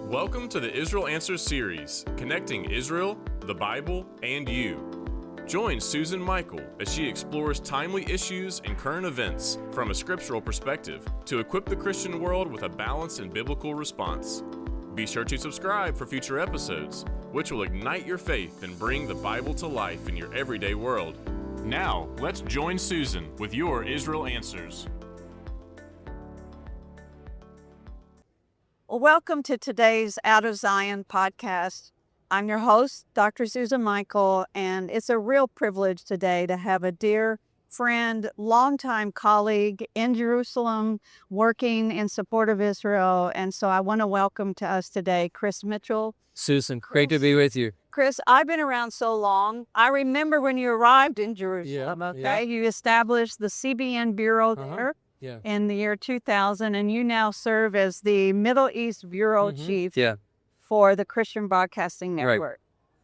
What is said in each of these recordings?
Welcome to the Israel Answers series, connecting Israel, the Bible, and you. Join Susan Michael as she explores timely issues and current events from a scriptural perspective to equip the Christian world with a balanced and biblical response. Be sure to subscribe for future episodes, which will ignite your faith and bring the Bible to life in your everyday world. Now, let's join Susan with your Israel Answers. Well, welcome to today's Out of Zion podcast. I'm your host, Dr. Susan Michael, and it's a real privilege today to have a dear friend, longtime colleague in Jerusalem, working in support of Israel. And so I want to welcome to us today, Chris Mitchell. Susan, great to be with you. Chris, I've been around so long. I remember when you arrived in Jerusalem, Yeah. You established the CBN Bureau there. Yeah. In the year 2000, and you now serve as the Middle East Bureau Chief for the Christian Broadcasting Network. Right.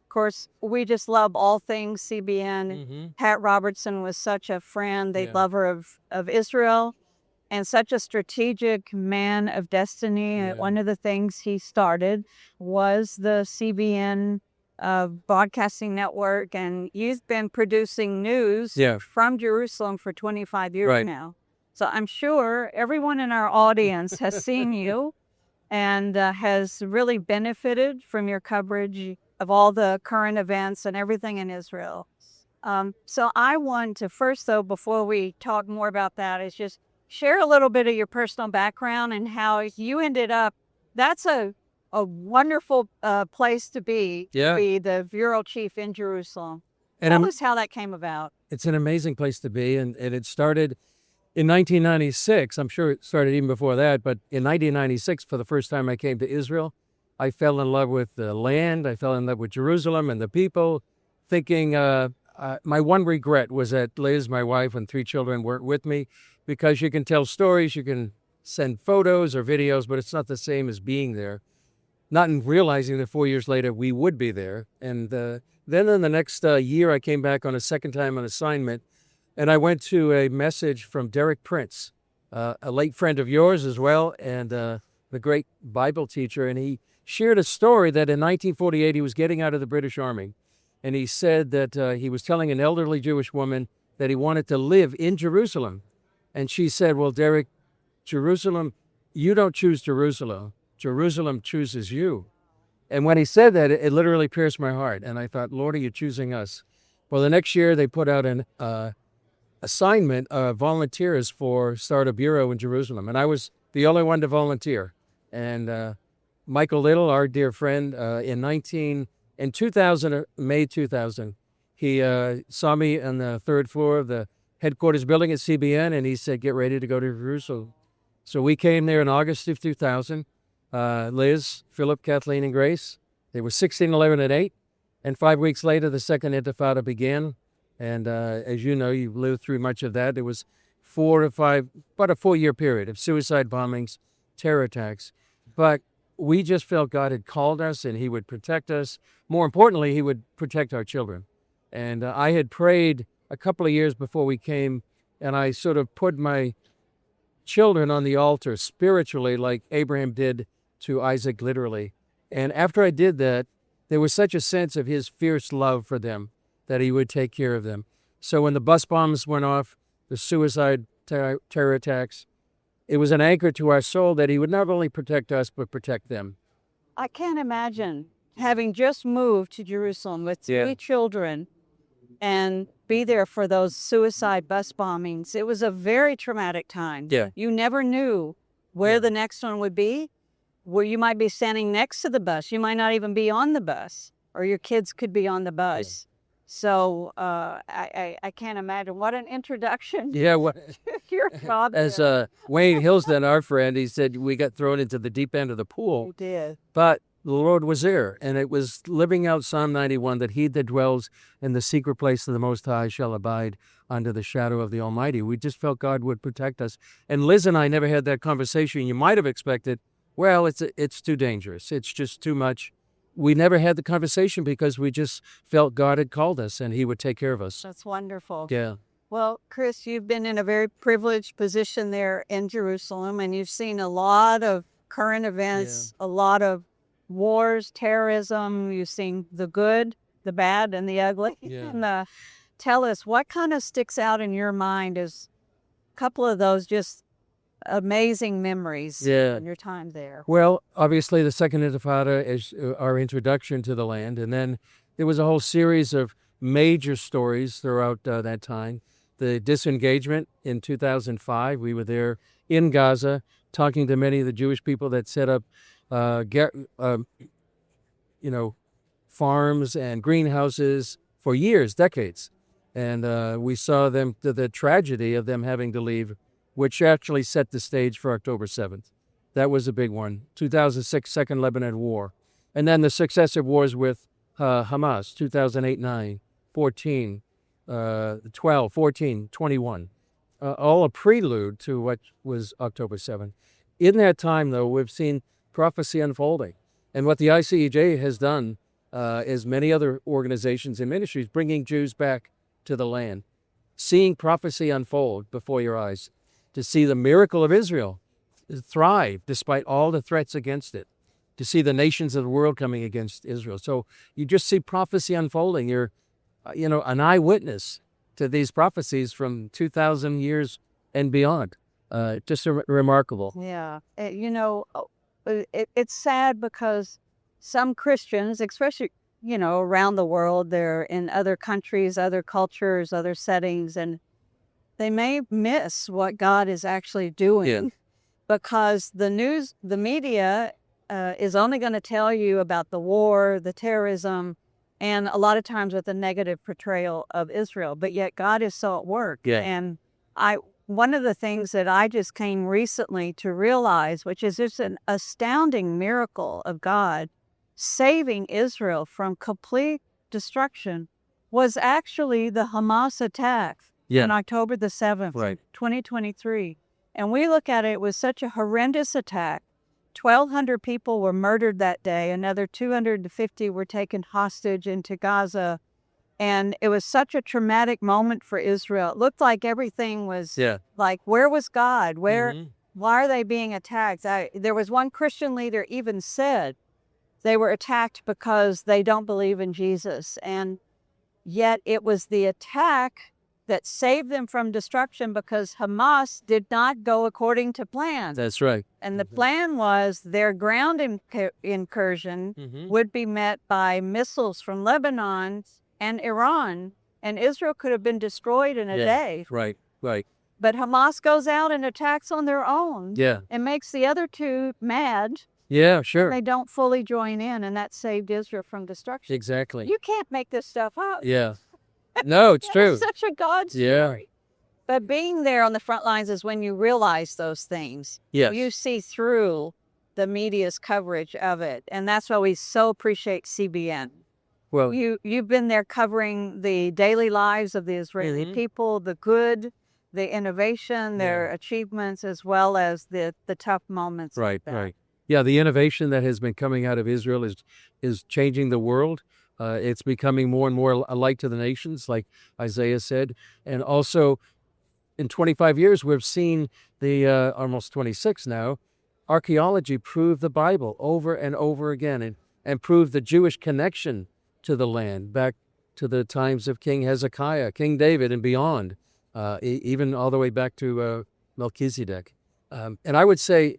Of course, we just love all things CBN. Pat Robertson was such a friend, lover of Israel, and such a strategic man of destiny. One of the things he started was the CBN Broadcasting Network, and you've been producing news from Jerusalem for 25 years now. So I'm sure everyone in our audience has seen you and has really benefited from your coverage of all the current events and everything in Israel. So I want to first, though, before we talk more about that, is just share a little bit of your personal background and how you ended up. That's a wonderful place to be the bureau chief in Jerusalem. Tell us how that came about. It's an amazing place to be, and it started in 1996. I'm sure it started even before that, but in 1996, for the first time I came to Israel, I fell in love with the land. I fell in love with Jerusalem and the people, thinking my one regret was that Liz, my wife, and 3 children weren't with me, because you can tell stories, you can send photos or videos, but it's not the same as being there. Not in realizing that 4 years later we would be there. And then in the next year, I came back on a second time on assignment, and I went to a message from Derek Prince, a late friend of yours as well, and the great Bible teacher. And he shared a story that in 1948 he was getting out of the British Army. And he said that he was telling an elderly Jewish woman that he wanted to live in Jerusalem. And she said, well, Derek, Jerusalem, you don't choose Jerusalem. Jerusalem chooses you. And when he said that, it literally pierced my heart. And I thought, Lord, are you choosing us? Well, the next year they put out an assignment of volunteers for start a bureau in Jerusalem. And I was the only one to volunteer. And Michael Little, our dear friend, in 2000, May 2000, he saw me on the 3rd floor of the headquarters building at CBN, and he said, get ready to go to Jerusalem. So we came there in August of 2000. Liz, Philip, Kathleen, and Grace. They were 16, 11, and 8. And 5 weeks later, the Second Intifada began. And as you know, you've lived through much of that. It was about a 4-year period of suicide bombings, terror attacks. But we just felt God had called us and he would protect us. More importantly, he would protect our children. And I had prayed a couple of years before we came, and I sort of put my children on the altar spiritually, like Abraham did to Isaac literally. And after I did that, there was such a sense of his fierce love for them that he would take care of them. So when the bus bombs went off, the suicide terror attacks, it was an anchor to our soul that he would not only protect us, but protect them. I can't imagine having just moved to Jerusalem with 3 children and be there for those suicide bus bombings. It was a very traumatic time. You never knew where the next one would be, where you might be standing next to the bus. You might not even be on the bus, or your kids could be on the bus. So I can't imagine. What an introduction. Your father. As Wayne Hillsden, our friend, he said, we got thrown into the deep end of the pool. We did. But the Lord was there, and it was living out Psalm 91, that he that dwells in the secret place of the Most High shall abide under the shadow of the Almighty. We just felt God would protect us. And Liz and I never had that conversation. You might have expected, well, it's too dangerous. It's just too much. We never had the conversation because we just felt God had called us and he would take care of us. That's wonderful. Yeah. Well, Chris, you've been in a very privileged position there in Jerusalem, and you've seen a lot of current events, a lot of wars, terrorism. You've seen the good, the bad, and the ugly. Yeah. And tell us, what kind of sticks out in your mind as a couple of those just amazing memories in your time there? Well, obviously the Second Intifada is our introduction to the land. And then there was a whole series of major stories throughout that time. The disengagement in 2005, we were there in Gaza talking to many of the Jewish people that set up, farms and greenhouses for years, decades. And we saw them, the tragedy of them having to leave, which actually set the stage for October 7th. That was a big one. 2006, Second Lebanon War. And then the successive wars with Hamas, 2008, 9, 14, 12, 14, 21. All a prelude to what was October 7th. In that time, though, we've seen prophecy unfolding. And what the ICEJ has done, as many other organizations and ministries, bringing Jews back to the land, seeing prophecy unfold before your eyes, to see the miracle of Israel thrive despite all the threats against it, to see the nations of the world coming against Israel. So you just see prophecy unfolding. You're, an eyewitness to these prophecies from 2,000 years and beyond. Just remarkable. Yeah. It's sad because some Christians, especially, around the world, they're in other countries, other cultures, other settings, and they may miss what God is actually doing because the media is only going to tell you about the war, the terrorism, and a lot of times with a negative portrayal of Israel. But yet God is so at work. Yeah. And one of the things that I just came recently to realize, which is just an astounding miracle of God saving Israel from complete destruction, was actually the Hamas attack on October the 7th, 2023. And we look at it was such a horrendous attack. 1,200 people were murdered that day. Another 250 were taken hostage into Gaza. And it was such a traumatic moment for Israel. It looked like everything was like, where was God? Why are they being attacked? There was one Christian leader even said they were attacked because they don't believe in Jesus. And yet it was the attack that saved them from destruction because Hamas did not go according to plan. That's right. And the plan was their ground incursion would be met by missiles from Lebanon and Iran, and Israel could have been destroyed in a day. Right. But Hamas goes out and attacks on their own and makes the other two mad. Yeah, sure. They don't fully join in, and that saved Israel from destruction. Exactly. You can't make this stuff up. Yeah. No, it's true. Such a God story. Yeah. But being there on the front lines is when you realize those things. Yes. You see through the media's coverage of it. And that's why we so appreciate CBN. Well, you've been there covering the daily lives of the Israeli people, the good, the innovation, their achievements, as well as the tough moments. Right. Yeah, the innovation that has been coming out of Israel is changing the world. It's becoming more and more a light to the nations, like Isaiah said. And also, in 25 years, we've seen almost 26 now, archaeology prove the Bible over and over again and prove the Jewish connection to the land back to the times of King Hezekiah, King David, and beyond, even all the way back to Melchizedek. And I would say,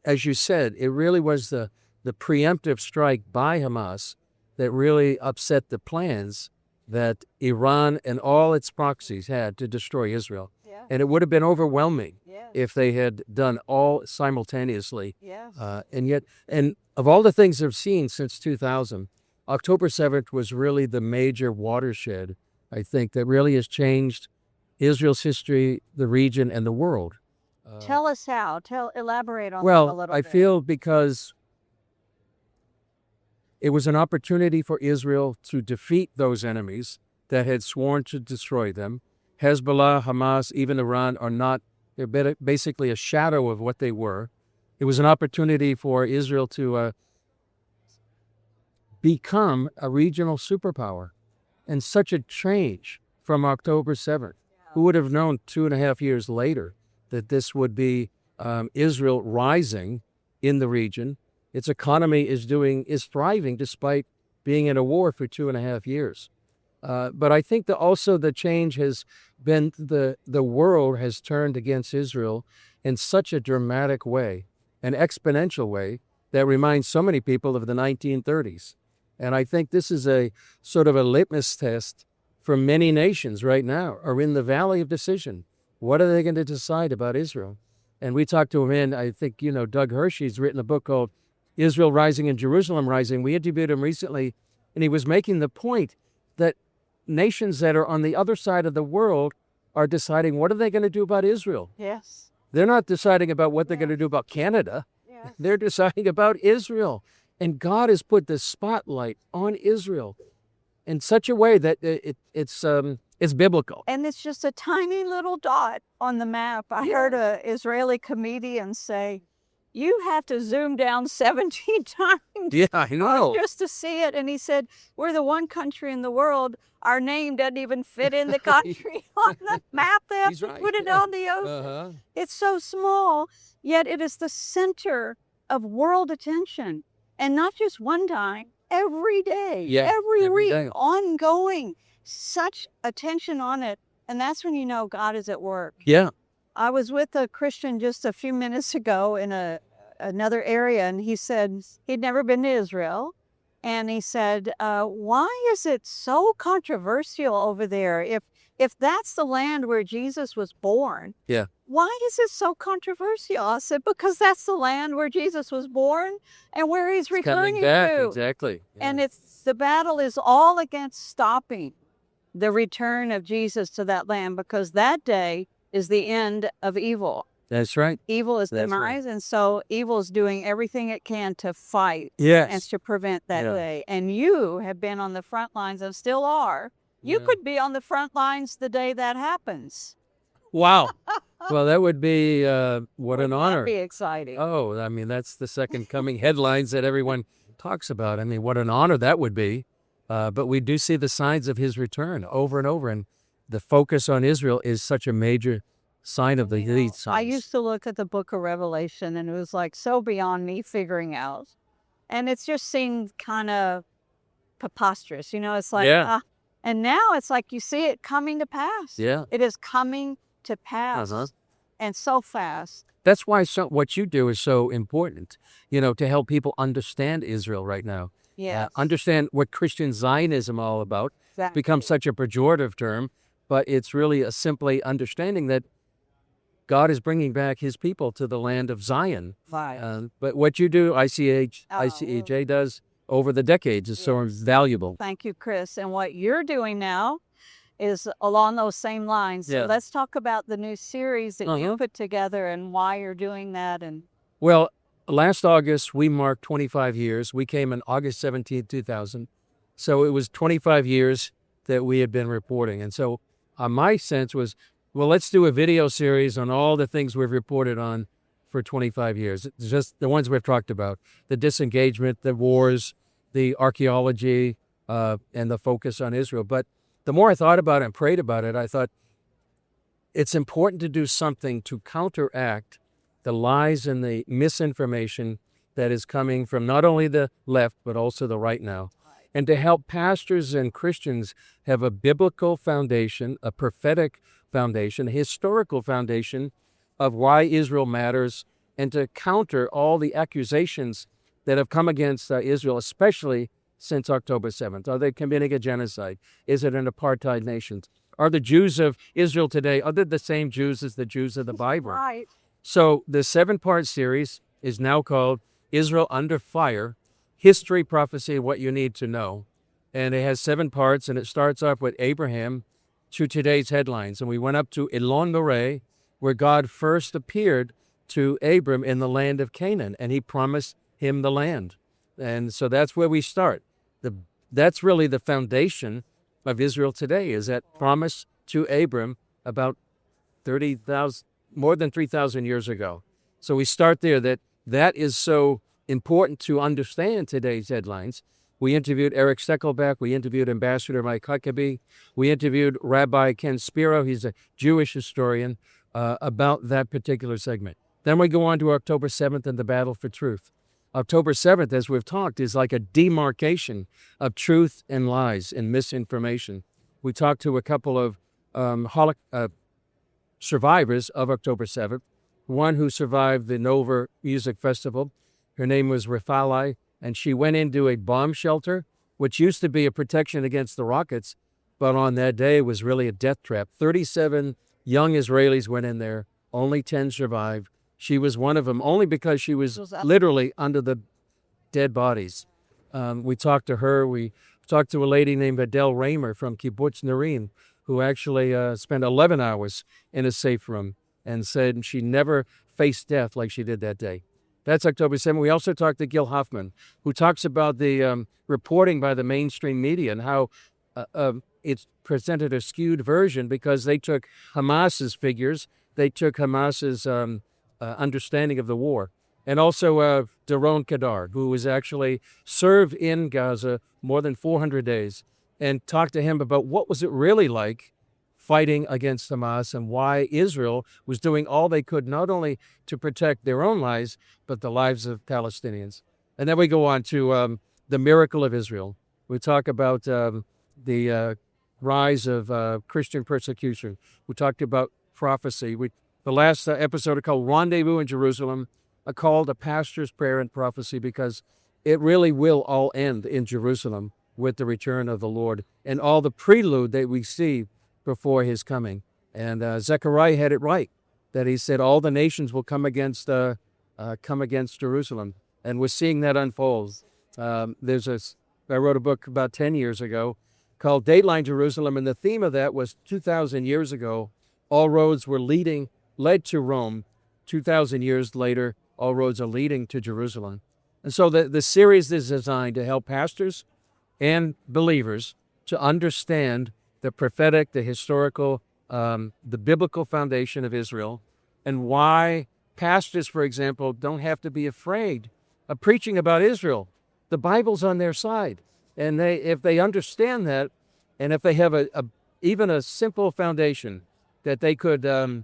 as you said, it really was the preemptive strike by Hamas that really upset the plans that Iran and all its proxies had to destroy Israel. Yeah. And it would have been overwhelming if they had done all simultaneously. Yes. And of all the things I've seen since 2000, October 7th was really the major watershed, I think, that really has changed Israel's history, the region, and the world. Tell us how. Elaborate on that a little bit. Well, I feel because it was an opportunity for Israel to defeat those enemies that had sworn to destroy them. Hezbollah, Hamas, even Iran they're basically a shadow of what they were. It was an opportunity for Israel to become a regional superpower. And such a change from October 7th. Who would have known 2.5 years later that this would be Israel rising in the region, its economy is thriving despite being in a war for 2.5 years. But I think that also the change has been the world has turned against Israel in such a dramatic way, an exponential way, that reminds so many people of the 1930s. And I think this is a sort of a litmus test for many nations right now are in the valley of decision. What are they going to decide about Israel? And we talked to a man, I think, Doug Hershey's written a book called Israel Rising and Jerusalem Rising. We interviewed him recently, and he was making the point that nations that are on the other side of the world are deciding what are they going to do about Israel. Yes. They're not deciding about what they're going to do about Canada. Yes. They're deciding about Israel. And God has put the spotlight on Israel in such a way that it's biblical. And it's just a tiny little dot on the map. I heard an Israeli comedian say, you have to zoom down 17 times Yeah, I know. just to see it. And he said, we're the one country in the world, our name doesn't even fit in the country on the map. They have He's to right, put it yeah. on the ocean. Uh-huh. It's so small, yet it is the center of world attention. And not just one time, every day, Yeah, every every week, day. ongoing, such attention on it. And that's when you know God is at work. Yeah. I was with a Christian just a few minutes ago in another area, and he said he'd never been to Israel. And he said, why is it so controversial over there? If that's the land where Jesus was born, Yeah. why is it so controversial? I said, because that's the land where Jesus was born and where he's It's coming returning back, to. exactly. Yeah. And the battle is all against stopping the return of Jesus to that land, because that day is the end of evil. That's right. Evil is That's right. demise, and so evil is doing everything it can to fight and Yes. to prevent that Yeah. day. And you have been on the front lines and still are. You Yeah. could be on the front lines the day that happens. Wow. Well, that would be what an Wouldn't honor. that be exciting? Oh, I mean, that's the second coming headlines that everyone talks about. I mean, what an honor that would be. But we do see the signs of his return over and over. And the focus on Israel is such a major sign of these signs. I used to look at the book of Revelation, and it was like so beyond me figuring out. And it's just seemed kind of preposterous. It's like, Yeah. and now it's like you see it coming to pass. Yeah. It is coming to pass. Uh-huh. And so fast. That's why what you do is so important, to help people understand Israel right now. Yes. Understand what Christian Zionism all about. It's Exactly. become such a pejorative term, but it's really a simply understanding that God is bringing back his people to the land of Zion. Right. But what you do, ICEJ does over the decades is so valuable. Thank you, Chris. And what you're doing now is along those same lines. Yeah. So let's talk about the new series that you Uh-huh. put together and why you're doing that. And Well, last August, we marked 25 years. We came in August 17, 2000. So it was 25 years that we had been reporting. And so my sense was, well, let's do a video series on all the things we've reported on for 25 years. It's just the ones we've talked about, the disengagement, the wars, the archaeology, and the focus on Israel. But the more I thought about it and prayed about it, I thought it's important to do something to counteract the lies and the misinformation that is coming from not only the left, but also the right now. And to help pastors and Christians have a biblical foundation, a prophetic foundation, a historical foundation of why Israel matters, and to counter all the accusations that have come against Israel, especially since October 7th. Are they committing a genocide? Is it an apartheid nation? Are the Jews of Israel today, are they the same Jews as the Jews of the Bible? right. So the 7-part series is now called Israel Under Fire, History, Prophecy, and What You Need to Know. And it has 7 parts, and it starts off with Abraham to today's headlines. And we went up to Elon Moreh, where God first appeared to Abram in the land of Canaan, and he promised him the land. And so that's where we start. That's really the foundation of Israel today, is that promise to Abram about 30,000, more than 3,000 years ago. So we start there, that is so important to understand today's headlines. We interviewed Eric Steckelbach. We interviewed Ambassador Mike Huckabee. We interviewed Rabbi Ken Spiro. He's a Jewish historian about that particular segment. Then we go on to October 7th and the battle for truth. October 7th, as we've talked, is like a demarcation of truth and lies and misinformation. We talked to a couple of survivors of October 7th, one who survived the Nova Music Festival. Her name was Rafali, and she went into a bomb shelter, which used to be a protection against the rockets, but on that day was really a death trap. 37 young Israelis went in there. Only 10 survived. She was one of them, only because she was literally under the dead bodies. We talked to her. We talked to a lady named Adele Raymer from Kibbutz Narim, who actually spent 11 hours in a safe room and said she never faced death like she did that day. That's October 7th. We also talked to Gil Hoffman, who talks about the reporting by the mainstream media and how it's presented a skewed version because they took Hamas's figures, they took Hamas's understanding of the war. And also Daron Kadar, who was actually served in Gaza more than 400 days, and talked to him about what was it really like fighting against Hamas and why Israel was doing all they could, not only to protect their own lives, but the lives of Palestinians. And then we go on to the miracle of Israel. We talk about the rise of Christian persecution. We talked about prophecy. The last episode called Rendezvous in Jerusalem, a call to pastor's prayer and prophecy, because it really will all end in Jerusalem with the return of the Lord and all the prelude that we see before his coming. And Zechariah had it right, that he said all the nations will come against Jerusalem. And we're seeing that unfold. I wrote a book about 10 years ago called Dateline Jerusalem, and the theme of that was 2,000 years ago, all roads led to Rome. 2,000 years later, all roads are leading to Jerusalem. And so the series is designed to help pastors and believers to understand the prophetic, the historical, the biblical foundation of Israel, and why pastors, for example, don't have to be afraid of preaching about Israel. The Bible's on their side. And if they understand that, and if they have even a simple foundation that they could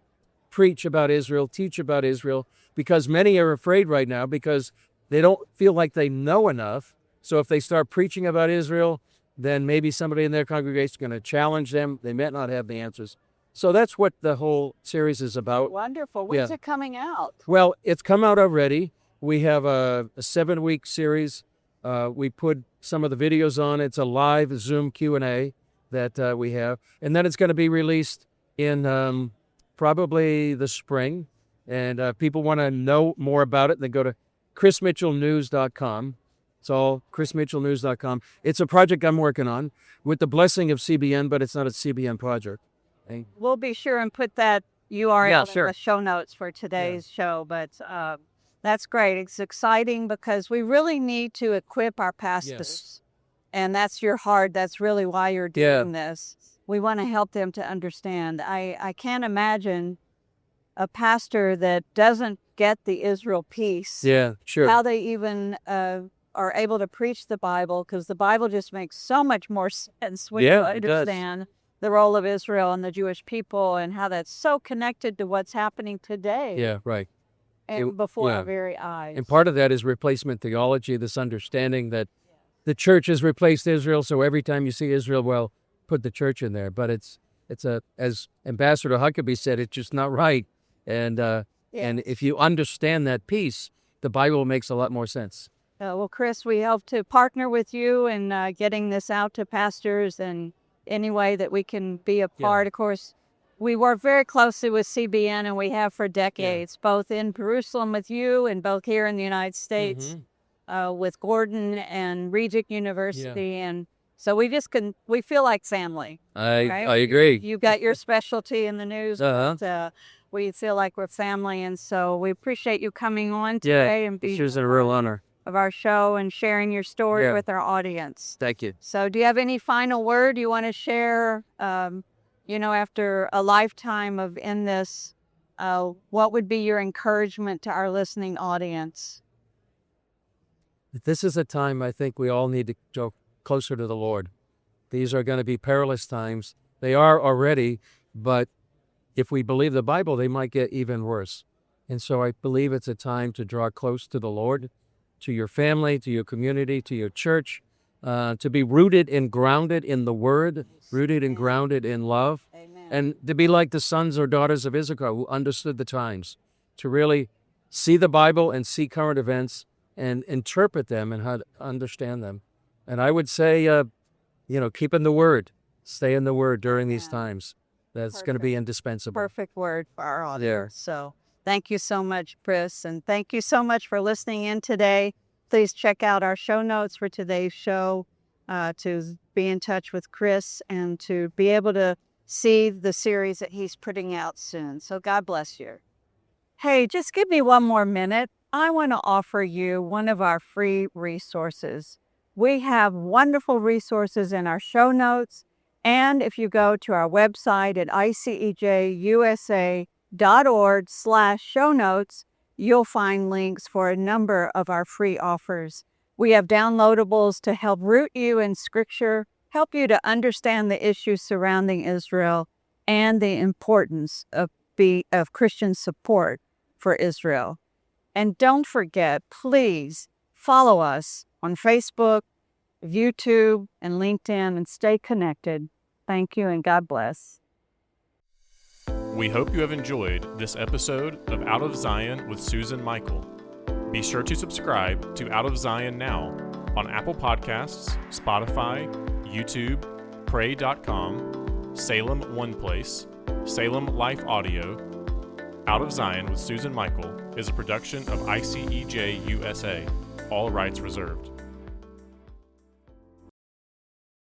preach about Israel, teach about Israel, because many are afraid right now because they don't feel like they know enough. So if they start preaching about Israel, then maybe somebody in their congregation is going to challenge them. They might not have the answers. So that's what the whole series is about. Wonderful. When's it coming out? Well, it's come out already. We have a 7-week series. We put some of the videos on. It's a live Zoom Q&A that we have. And then it's going to be released in probably the spring. And if people want to know more about it, they go to chrismitchellnews.com. It's all chrismitchellnews.com. It's a project I'm working on with the blessing of CBN, but it's not a CBN project. Okay? We'll be sure and put that URL in the show notes for today's show. But that's great. It's exciting because we really need to equip our pastors. Yes. And that's your heart. That's really why you're doing this. We want to help them to understand. I can't imagine a pastor that doesn't get the Israel piece. Yeah, sure. How they even are able to preach the Bible, because the Bible just makes so much more sense when you understand the role of Israel and the Jewish people and how that's so connected to what's happening today. Yeah, right. And before our very eyes. And part of that is replacement theology, this understanding that the church has replaced Israel, so every time you see Israel, well, put the church in there. But it's as Ambassador Huckabee said, it's just not right. And if you understand that piece, the Bible makes a lot more sense. Well, Chris, we hope to partner with you in getting this out to pastors in any way that we can be a part. Of course, we work very closely with CBN, and we have for decades, both in Jerusalem with you and both here in the United States with Gordon and Regis University. And so we feel like family. I agree. You've got your specialty in the news. But, we feel like we're family. And so we appreciate you coming on today and being a real honor of our show and sharing your story with our audience. Thank you. So do you have any final word you want to share, after a lifetime of in this, what would be your encouragement to our listening audience? This is a time I think we all need to go closer to the Lord. These are going to be perilous times. They are already, but if we believe the Bible, they might get even worse. And so I believe it's a time to draw close to the Lord to your family, to your community, to your church, to be rooted and grounded in the Word, rooted and grounded in love, and to be like the sons or daughters of Issachar who understood the times, to really see the Bible and see current events and interpret them and how to understand them. And I would say, keep in the Word, stay in the Word during these times. That's going to be indispensable. Perfect word for our audience. So thank you so much, Chris, and thank you so much for listening in today. Please check out our show notes for today's show to be in touch with Chris and to be able to see the series that he's putting out soon. So God bless you. Hey, just give me one more minute. I want to offer you one of our free resources. We have wonderful resources in our show notes. And if you go to our website at icejusa.org/show notes, you'll find links for a number of our free offers. We have downloadables to help root you in Scripture, help you to understand the issues surrounding Israel and the importance of Christian support for Israel. And don't forget, please follow us on Facebook, YouTube, and LinkedIn, and stay connected. Thank you, and God bless. We hope you have enjoyed this episode of Out of Zion with Susan Michael. Be sure to subscribe to Out of Zion now on Apple Podcasts, Spotify, YouTube, Pray.com, Salem One Place, Salem Life Audio. Out of Zion with Susan Michael is a production of ICEJ USA. All rights reserved.